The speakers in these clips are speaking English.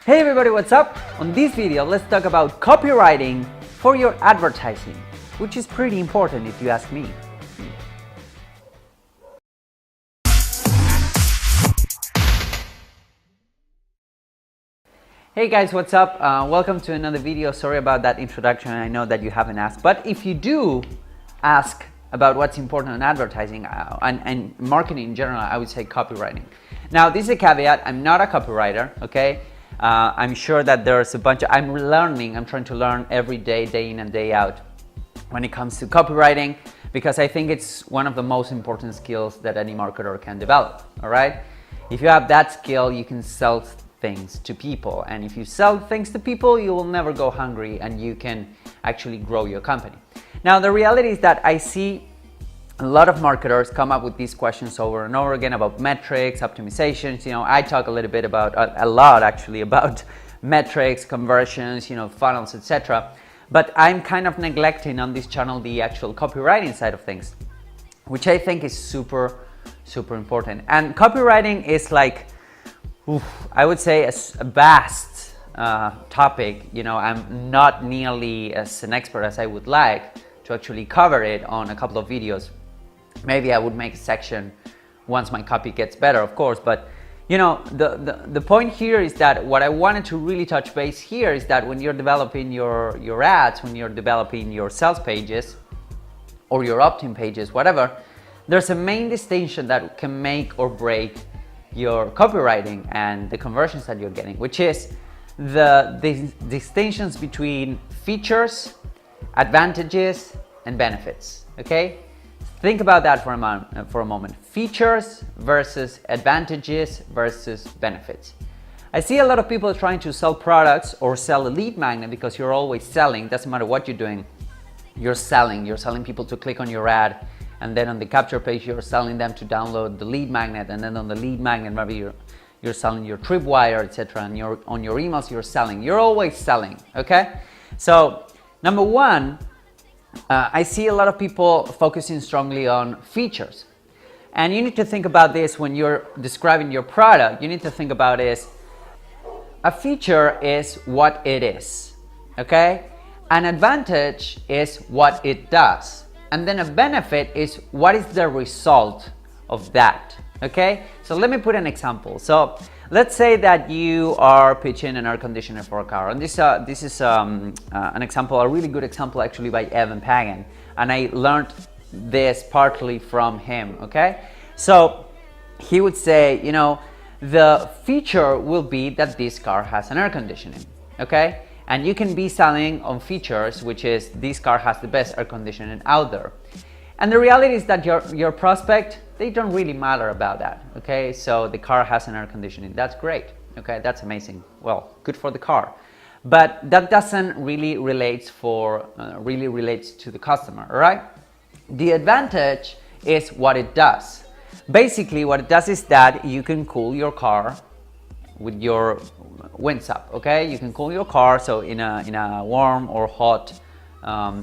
Hey everybody, what's up? On this video, let's talk about copywriting for your advertising, which is pretty important if you ask me. Hey guys, what's up? Welcome to another video. Sorry about that introduction. I know that you haven't asked, but if you do ask about what's important in advertising and marketing in general, I would say copywriting. Now, this is a caveat. I'm not a copywriter, okay? I'm sure that there's a bunch of, I'm trying to learn every day, day in and day out when it comes to copywriting, because I think it's one of the most important skills that any marketer can develop, all right? If you have that skill, you can sell things to people. And if you sell things to people, you will never go hungry and you can actually grow your company. Now, the reality is that I see a lot of marketers come up with these questions over and over again about metrics, optimizations. You know, I talk a little bit about, a lot actually, about metrics, conversions, funnels, etc. But I'm kind of neglecting on this channel the actual copywriting side of things, which I think is super, super important. And copywriting is like, I would say a vast topic. I'm not nearly as an expert as I would like to actually cover it on a couple of videos. Maybe I would make a section once my copy gets better, of course. But the point here is that what I wanted to really touch base here is that when you're developing your ads, when you're developing your sales pages or your opt-in pages, whatever, there's a main distinction that can make or break your copywriting and the conversions that you're getting, which is the distinctions between features, advantages, and benefits. Okay? Think about that for a moment. Features versus advantages versus benefits. I see a lot of people trying to sell products or sell a lead magnet, because you're always selling. Doesn't matter what you're doing, you're selling. You're selling people to click on your ad, and then on the capture page, you're selling them to download the lead magnet, and then on the lead magnet, maybe you're selling your tripwire, etc. And on your emails, you're selling. You're always selling, okay? So, number one, I see a lot of people focusing strongly on features. And you need to think about this when you're describing your product. You need to think about is, a feature is what it is, okay? An advantage is what it does. And then a benefit is what is the result of that, okay? So let me put an example. So let's say that you are pitching an air conditioner for a car. And this is an example, a really good example actually by Evan Pagan. And I learned this partly from him, okay? So he would say, the feature will be that this car has an air conditioning, okay? And you can be selling on features, which is this car has the best air conditioning out there. And the reality is that your prospect, they don't really matter about that, okay? So the car has an air conditioning, that's great, okay? That's amazing. Well, good for the car. But that doesn't really relate to the customer, all right? The advantage is what it does. Basically, what it does is that you can cool your car with your winds up, okay? You can cool your car, so in a warm or hot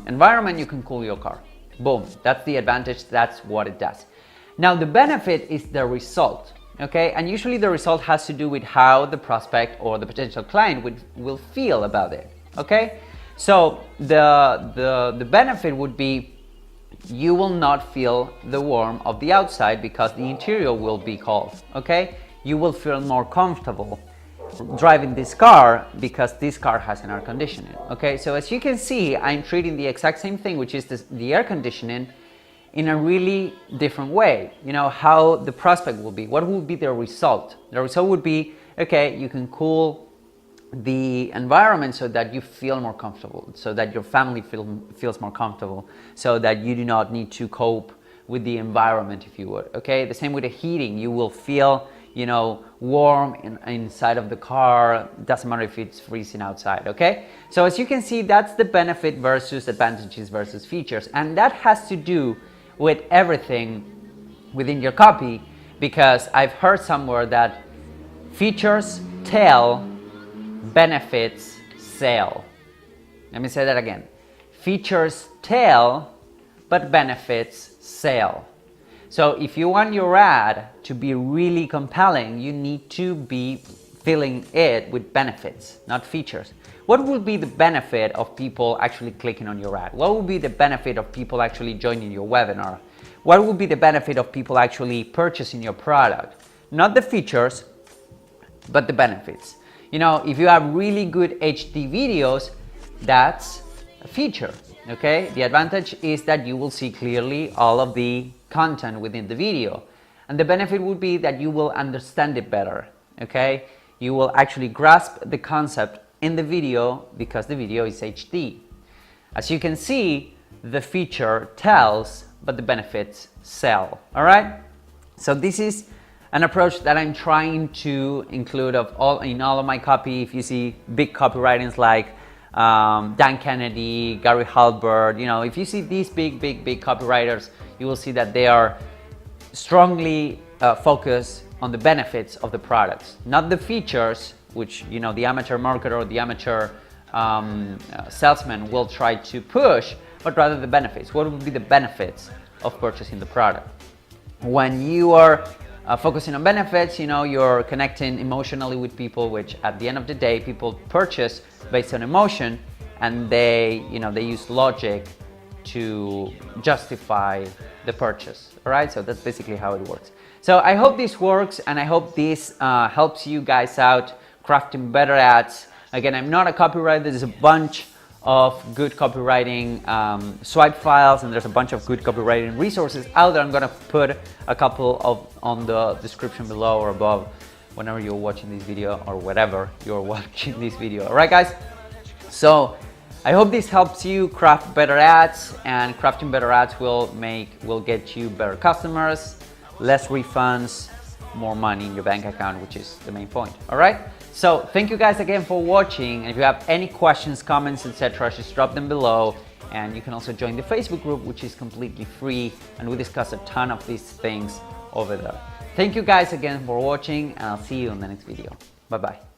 environment, you can cool your car. Boom, that's the advantage, that's what it does. Now, the benefit is the result, okay? And usually the result has to do with how the prospect or the potential client will feel about it, okay? So the benefit would be you will not feel the warmth of the outside because the interior will be cold, okay? You will feel more comfortable driving this car because this car has an air conditioning, okay? So as you can see, I'm treating the exact same thing, which is the air conditioning, in a really different way. How the prospect will be. What will be the result? The result would be, okay, you can cool the environment so that you feel more comfortable, so that your family feels more comfortable, so that you do not need to cope with the environment, if you would, okay? The same with the heating. You will feel warm inside of the car. Doesn't matter if it's freezing outside, okay? So as you can see, that's the benefit versus advantages versus features. And that has to do with everything within your copy, because I've heard somewhere that features tell, benefits sell. Let me say that again. Features tell, but benefits sell. So if you want your ad to be really compelling, you need to be filling it with benefits, not features. What will be the benefit of people actually clicking on your ad? What will be the benefit of people actually joining your webinar? What will be the benefit of people actually purchasing your product? Not the features, but the benefits. You know, if you have really good HD videos, that's a feature, okay? The advantage is that you will see clearly all of the content within the video. And the benefit would be that you will understand it better, okay? You will actually grasp the concept in the video because the video is HD. As you can see, the feature tells, but the benefits sell, all right? So this is an approach that I'm trying to include in all of my copy. If you see big copywritings like Dan Kennedy, Gary Halbert, you know, if you see these big copywriters, you will see that they are strongly focused on the benefits of the products, not the features, which, you know, the amateur marketer or the amateur salesman will try to push, but rather the benefits. What would be the benefits of purchasing the product? When you are focusing on benefits, you know, you're connecting emotionally with people, which at the end of the day, people purchase based on emotion, and they use logic to justify the purchase. All right, so that's basically how it works. So I hope this works, and I hope this helps you guys out crafting better ads. Again, I'm not a copywriter. There's a bunch of good copywriting swipe files, and there's a bunch of good copywriting resources out there. I'm gonna put a couple on the description below or above whenever you're watching this video or whatever you're watching this video. All right, guys? So I hope this helps you craft better ads, and crafting better ads will get you better customers, less refunds, more money in your bank account, which is the main point. All right? So thank you guys again for watching. And if you have any questions, comments, etc., just drop them below. And you can also join the Facebook group, which is completely free, and we discuss a ton of these things over there. Thank you guys again for watching, and I'll see you in the next video. Bye bye.